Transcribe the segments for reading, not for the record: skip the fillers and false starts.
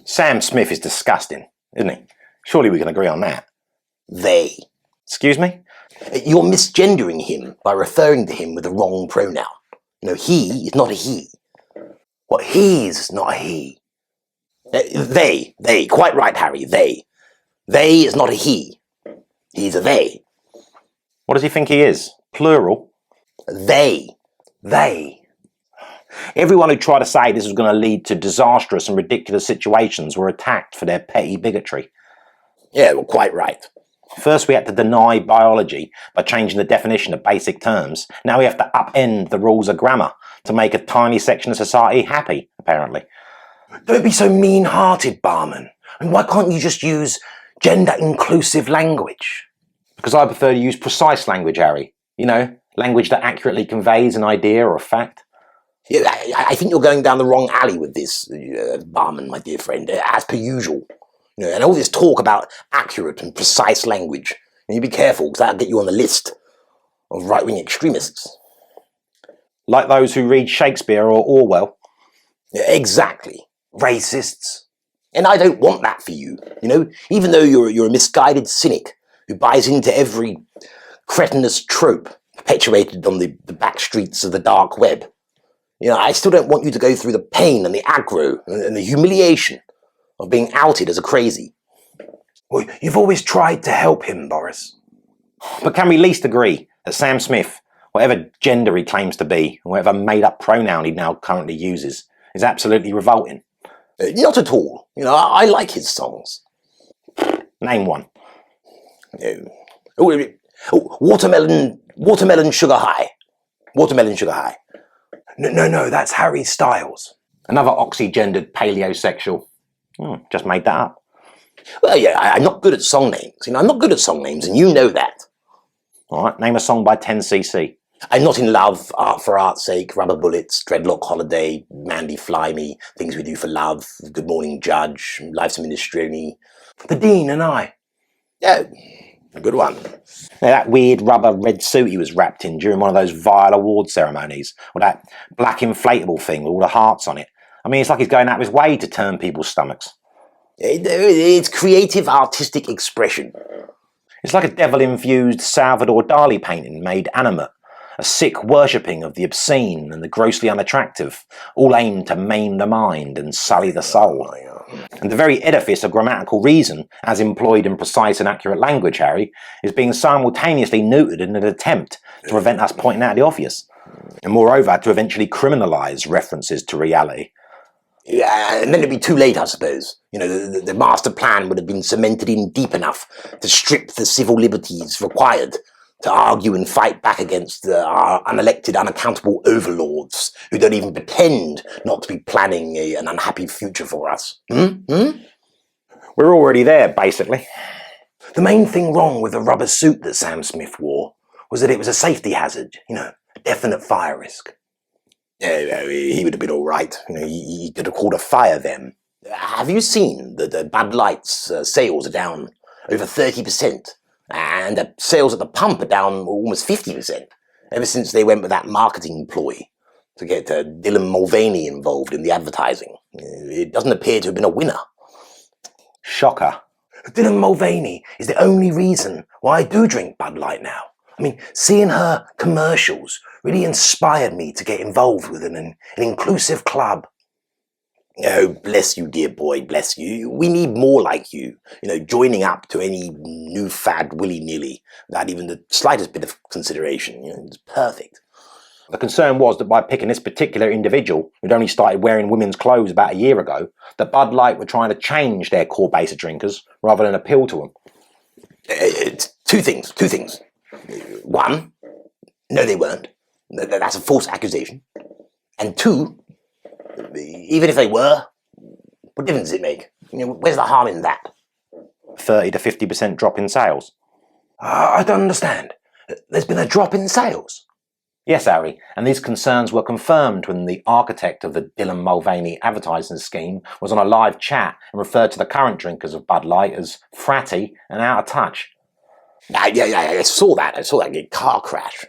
Sam Smith is disgusting, isn't he? Surely we can agree on that. They. Excuse me? You're misgendering him by referring to him with the wrong pronoun. He is not a he. Well, he's not a he. They. Quite right, Harry, they. They is not a he. He's a they. What does he think he is? Plural? They. Everyone who tried to say this was going to lead to disastrous and ridiculous situations were attacked for their petty bigotry. Yeah, well, quite right. First we had to deny biology by changing the definition of basic terms. Now we have to upend the rules of grammar to make a tiny section of society happy, apparently. Don't be so mean-hearted, Barman. And why can't you just use gender-inclusive language? Because I prefer to use precise language, Harry. Language that accurately conveys an idea or a fact. Yeah, I think you're going down the wrong alley with this, Barman, my dear friend, as per usual. And all this talk about accurate and precise language. And you be careful, because that'll get you on the list of right-wing extremists. Like those who read Shakespeare or Orwell. Yeah, exactly. Racists. And I don't want that for you, even though you're a misguided cynic who buys into every cretinous trope perpetuated on the back streets of the dark web. I still don't want you to go through the pain and the aggro and the humiliation of being outed as a crazy. Well, you've always tried to help him, Boris. But can we at least agree that Sam Smith, whatever gender he claims to be, or whatever made-up pronoun he now currently uses, is absolutely revolting? Not at all. I like his songs. Name one. Watermelon Sugar High. Watermelon Sugar High. No, that's Harry Styles. Another oxygendered paleosexual. Just made that up. Well, yeah, I'm not good at song names. I'm not good at song names, and you know that. All right, name a song by 10cc. I'm Not in Love, Art for Art's Sake, Rubber Bullets, Dreadlock Holiday, Mandy Fly Me, Things We Do for Love, Good Morning Judge, Life's a Minestrone, The Dean and I. Yeah, a good one. Now, that weird rubber red suit he was wrapped in during one of those vile award ceremonies, or that black inflatable thing with all the hearts on it. It's like he's going out of his way to turn people's stomachs. It's creative artistic expression. It's like a devil-infused Salvador Dali painting made animate, a sick worshipping of the obscene and the grossly unattractive, all aimed to maim the mind and sully the soul. And the very edifice of grammatical reason, as employed in precise and accurate language, Harry, is being simultaneously neutered in an attempt to prevent us pointing out the obvious, and moreover to eventually criminalise references to reality. Yeah, and then it'd be too late, I suppose. The master plan would have been cemented in deep enough to strip the civil liberties required to argue and fight back against our unelected, unaccountable overlords who don't even pretend not to be planning an unhappy future for us. We're already there, basically. The main thing wrong with the rubber suit that Sam Smith wore was that it was a safety hazard, a definite fire risk. Yeah, he would have been all right. He could have called a fire then. Have you seen that the Bud Light's sales are down over 30%? And the sales at the pump are down almost 50%, ever since they went with that marketing ploy to get Dylan Mulvaney involved in the advertising. It doesn't appear to have been a winner. Shocker. Dylan Mulvaney is the only reason why I do drink Bud Light now. Seeing her commercials really inspired me to get involved with an inclusive club. Oh, bless you, dear boy, bless you. We need more like you, joining up to any new fad willy-nilly without even the slightest bit of consideration. It's perfect. The concern was that by picking this particular individual, who'd only started wearing women's clothes about a year ago, that Bud Light were trying to change their core base of drinkers rather than appeal to them. It's two things. One, no, they weren't. That's a false accusation. And two, even if they were, what difference does it make? Where's the harm in that? 30 to 50% drop in sales. I don't understand. There's been a drop in sales? Yes, Harry, and these concerns were confirmed when the architect of the Dylan Mulvaney advertising scheme was on a live chat and referred to the current drinkers of Bud Light as fratty and out of touch. Yeah, I saw that. I saw that car crash.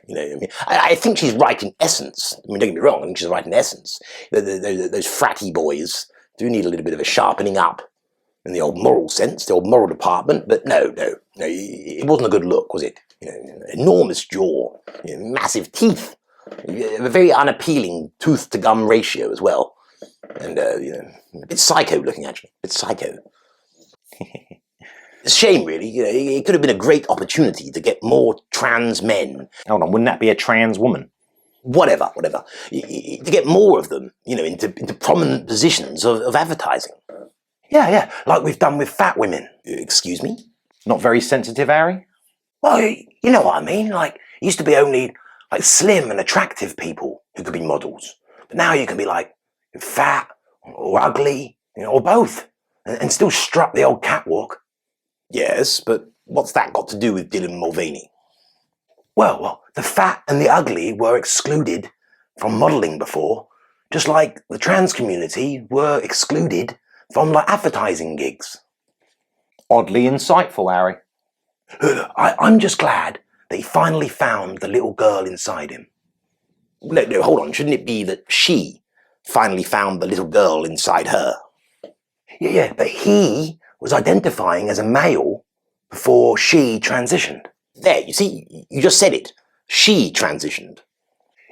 I think she's right in essence. Don't get me wrong. I think she's right in essence. Those fratty boys do need a little bit of a sharpening up. in the old moral sense, the old moral department, but no, it wasn't a good look, was it? Enormous jaw, massive teeth, a very unappealing tooth-to-gum ratio as well, and a bit psycho looking actually, a bit psycho. It's a shame, really. It could have been a great opportunity to get more trans men. Hold on, wouldn't that be a trans woman? Whatever. To get more of them, into prominent positions of advertising. Yeah, like we've done with fat women. Excuse me? Not very sensitive, Harry? Well, you know what I mean. Like, it used to be only like slim and attractive people who could be models, but now you can be like fat or ugly, or both, and still strut the old catwalk. Yes, but what's that got to do with Dylan Mulvaney? Well, the fat and the ugly were excluded from modelling before, just like the trans community were excluded from like advertising gigs. Oddly insightful, Harry. I'm just glad that he finally found the little girl inside him. No, hold on. Shouldn't it be that she finally found the little girl inside her? Yeah, but he was identifying as a male before she transitioned. There, you see, you just said it. She transitioned.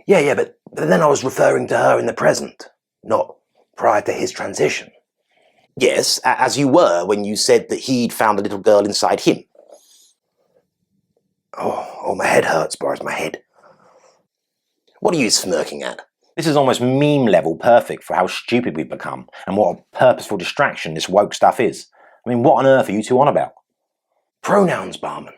Yeah, but then I was referring to her in the present, not prior to his transition. Yes, as you were when you said that he'd found a little girl inside him. Oh, my head hurts, Boris, my head. What are you smirking at? This is almost meme level perfect for how stupid we've become and what a purposeful distraction this woke stuff is. I mean, what on earth are you two on about? Pronouns, barman.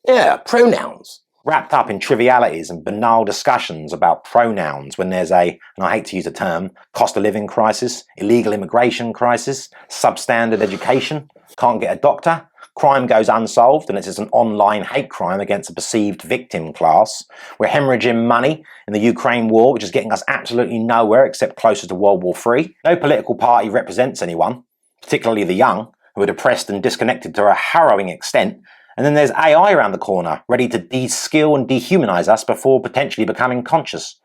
Yeah, pronouns. Wrapped up in trivialities and banal discussions about pronouns when there's and I hate to use the term, cost of living crisis, illegal immigration crisis, substandard education, can't get a doctor, crime goes unsolved unless it's an online hate crime against a perceived victim class. We're hemorrhaging money in the Ukraine war, which is getting us absolutely nowhere except closer to World War III. No political party represents anyone, particularly the young, who are depressed and disconnected to a harrowing extent. And then there's AI around the corner, ready to de-skill and dehumanize us before potentially becoming conscious.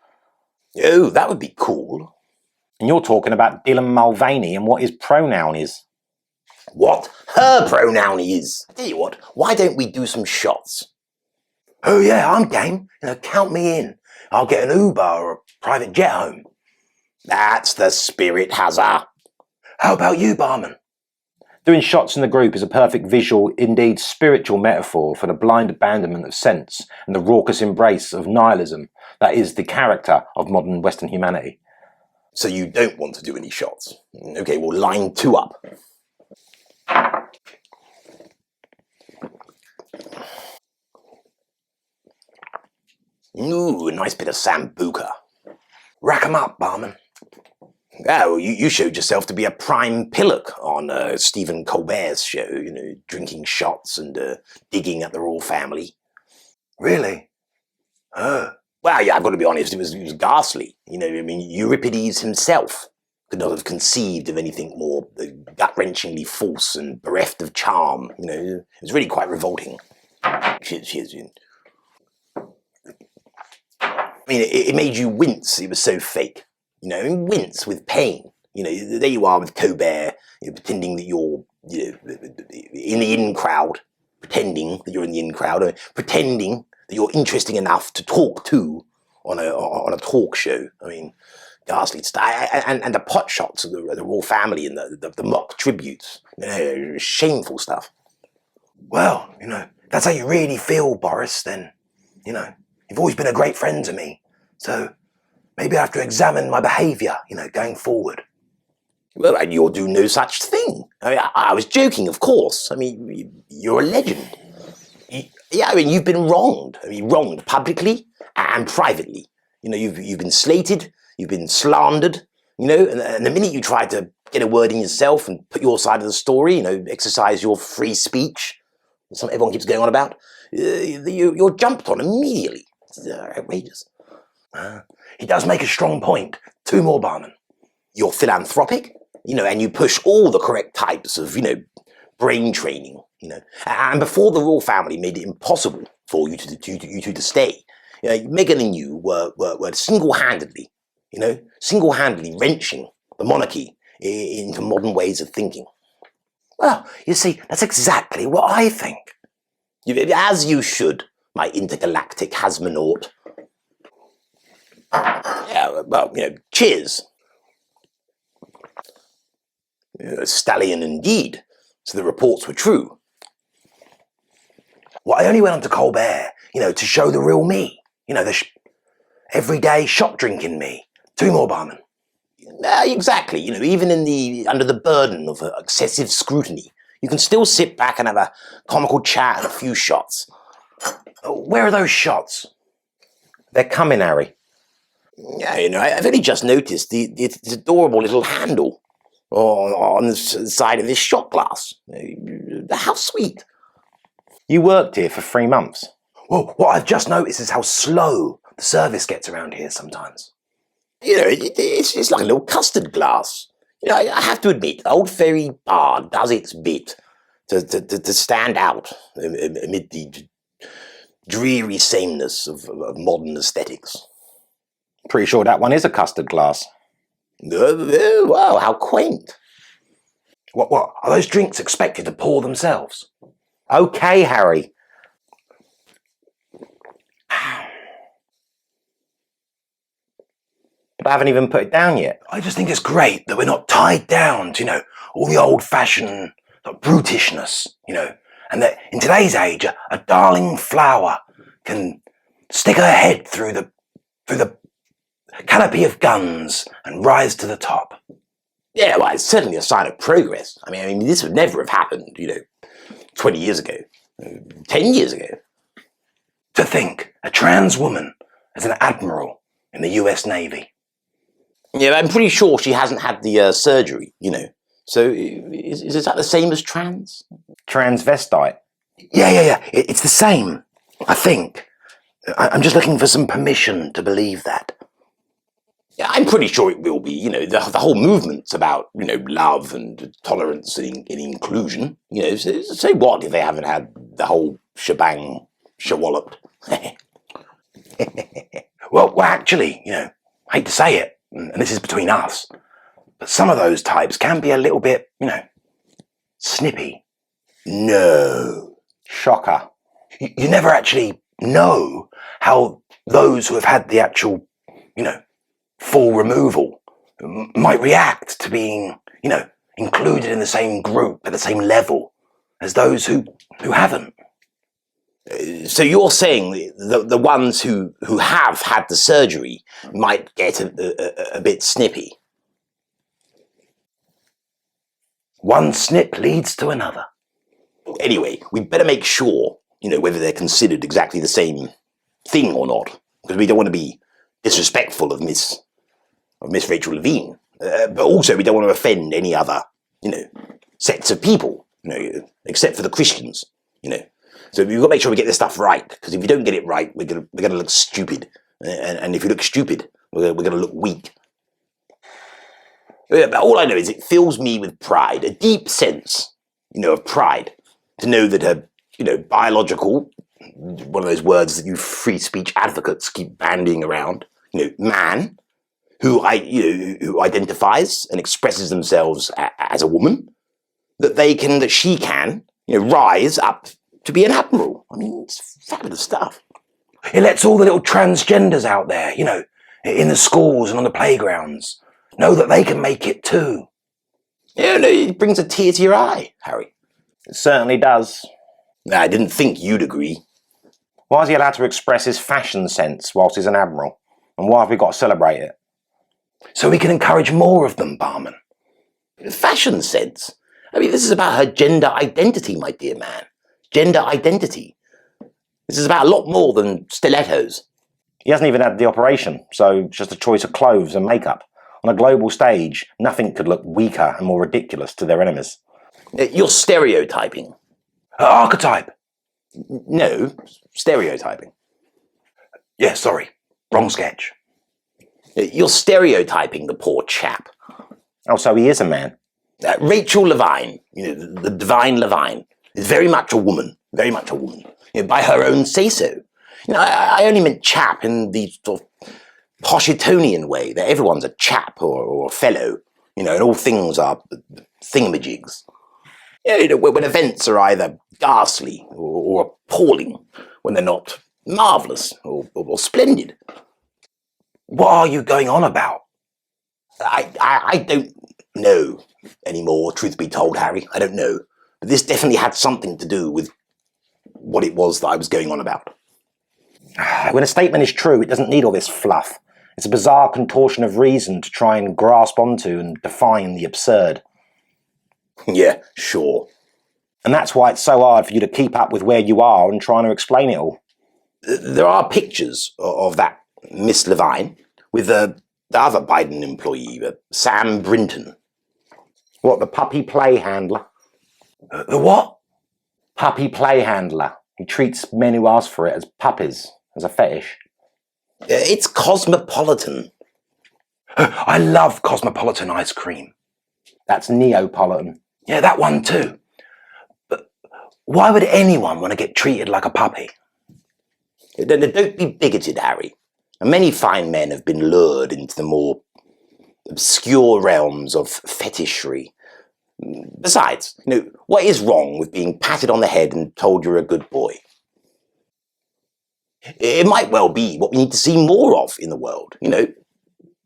Oh, that would be cool. And you're talking about Dylan Mulvaney and what his pronoun is. What her pronoun is. I tell you what, why don't we do some shots? Oh yeah, I'm game. Count me in. I'll get an Uber or a private jet home. That's the spirit, Hazza. How about you, barman? Doing shots in the group is a perfect visual, indeed spiritual metaphor for the blind abandonment of sense and the raucous embrace of nihilism that is the character of modern Western humanity. So you don't want to do any shots? Okay, well, line 2 up. Ooh, a nice bit of Sambuca. Rack 'em up, barman. Oh, you showed yourself to be a prime pillock on Stephen Colbert's show, drinking shots and digging at the royal family. Really? Oh. Well, yeah, I've got to be honest, it was ghastly. Euripides himself could not have conceived of anything more gut-wrenchingly false and bereft of charm. It was really quite revolting. Cheers. It made you wince, it was so fake. Wince with pain. There you are with Colbert, pretending that you're, in the in crowd, pretending that you're in the in crowd, pretending that you're interesting enough to talk to on a talk show. Ghastly stuff, and the pot shots of the royal family and the mock tributes, shameful stuff. Well, that's how you really feel, Boris. Then, you've always been a great friend to me, so. Maybe I have to examine my behaviour, going forward. Well, and you'll do no such thing. I was joking, of course. You're a legend. You've been wronged. Wronged publicly and privately. You've been slated, you've been slandered, and the minute you try to get a word in yourself and put your side of the story, exercise your free speech, something everyone keeps going on about, you're jumped on immediately. It's outrageous. He does make a strong point. 2 more, barman. You're philanthropic, and you push all the correct types of, brain training, And before the royal family made it impossible for you to stay, Meghan and you were single-handedly wrenching the monarchy into modern ways of thinking. Well, you see, that's exactly what I think. As you should, my intergalactic hasmonaut. Yeah, well, cheers. Stallion indeed. So the reports were true. Well, I only went on to Colbert, to show the real me. The everyday shot drinking me. 2 more, barman. Exactly. Even under the burden of excessive scrutiny, you can still sit back and have a comical chat and a few shots. Where are those shots? They're coming, Harry. Yeah, I've only just noticed this adorable little handle on the side of this shot glass. How sweet. You worked here for 3 months. Well, what I've just noticed is how slow the service gets around here sometimes. It's like a little custard glass. I have to admit, Old Fairy Bar does its bit to stand out amid the dreary sameness of modern aesthetics. Pretty sure that one is a custard glass. Wow, how quaint. What, are those drinks expected to pour themselves? Okay, Harry. But I haven't even put it down yet. I just think it's great that we're not tied down to, all the old-fashioned brutishness, and that in today's age, a darling flower can stick her head through the canopy of guns and rise to the top. Yeah, well, it's certainly a sign of progress. I mean, this would never have happened, 20 years ago, 10 years ago. To think, a trans woman as an admiral in the US Navy. Yeah, I'm pretty sure she hasn't had the surgery, So is that the same as trans? Transvestite. Yeah. It's the same, I think. I'm just looking for some permission to believe that. Yeah, I'm pretty sure it will be. The whole movement's about, love and tolerance and inclusion. So what if they haven't had the whole shebang shawalloped? Well, actually, I hate to say it, and this is between us, but some of those types can be a little bit, snippy. No. Shocker. You never actually know how those who have had the actual, full removal might react to being, included in the same group at the same level as those who haven't. So you're saying the ones who have had the surgery might get a bit snippy? One snip leads to another. Anyway, we better make sure, whether they're considered exactly the same thing or not, because we don't want to be disrespectful of Miss Rachel Levine, but also we don't want to offend any other, sets of people, except for the Christians, So we've got to make sure we get this stuff right, because if we don't get it right, we're gonna look stupid, and if we look stupid, we're gonna look weak. But all I know is it fills me with pride, a deep sense, of pride, to know that a, biological, one of those words that you free speech advocates keep bandying around, man, who identifies and expresses themselves as a woman, that she can, rise up to be an admiral. I mean, it's fabulous stuff. It lets all the little transgenders out there, in the schools and on the playgrounds, know that they can make it too. It brings a tear to your eye, Harry. It certainly does. I didn't think you'd agree. Why is he allowed to express his fashion sense whilst he's an admiral? And why have we got to celebrate it? So we can encourage more of them, barman. Fashion sense? I mean, this is about her gender identity, my dear man. Gender identity. This is about a lot more than stilettos. He hasn't even had the operation, so it's just a choice of clothes and makeup. On a global stage, nothing could look weaker and more ridiculous to their enemies. You're stereotyping. Archetype? No, stereotyping. Yeah, sorry. Wrong sketch. You're stereotyping the poor chap. Oh, so he is a man. Rachel Levine, the divine Levine, is very much a woman. Very much a woman. By her own say-so. I only meant chap in the sort of Poshitonian way, that everyone's a chap or a fellow, and all things are thingamajigs. When events are either ghastly or appalling, when they're not marvellous or splendid. What are you going on about? I don't know anymore, truth be told, Harry. I don't know. But this definitely had something to do with what it was that I was going on about. When a statement is true, it doesn't need all this fluff. It's a bizarre contortion of reason to try and grasp onto and define the absurd. Yeah, sure. And that's why it's so hard for you to keep up with where you are and trying to explain it all. There are pictures of that Miss Levine with the other Biden employee, Sam Brinton. What, the puppy play handler? The what? Puppy play handler. He treats men who ask for it as puppies, as a fetish. It's cosmopolitan. I love cosmopolitan ice cream. That's Neapolitan. Yeah, that one too. But why would anyone want to get treated like a puppy? Don't be bigoted, Harry. Many fine men have been lured into the more obscure realms of fetishry. Besides, what is wrong with being patted on the head and told you're a good boy? It might well be what we need to see more of in the world,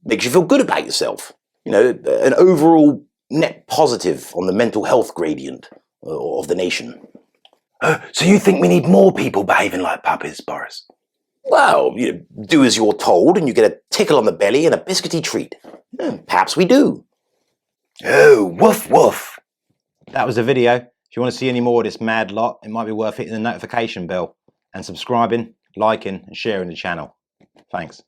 makes you feel good about yourself, an overall net positive on the mental health gradient of the nation. So you think we need more people behaving like puppies, Boris? Well, do as you're told and you get a tickle on the belly and a biscuity treat. Perhaps we do. Oh, woof woof. That was a video. If you want to see any more of this mad lot, it might be worth hitting the notification bell and subscribing, liking and sharing the channel. Thanks.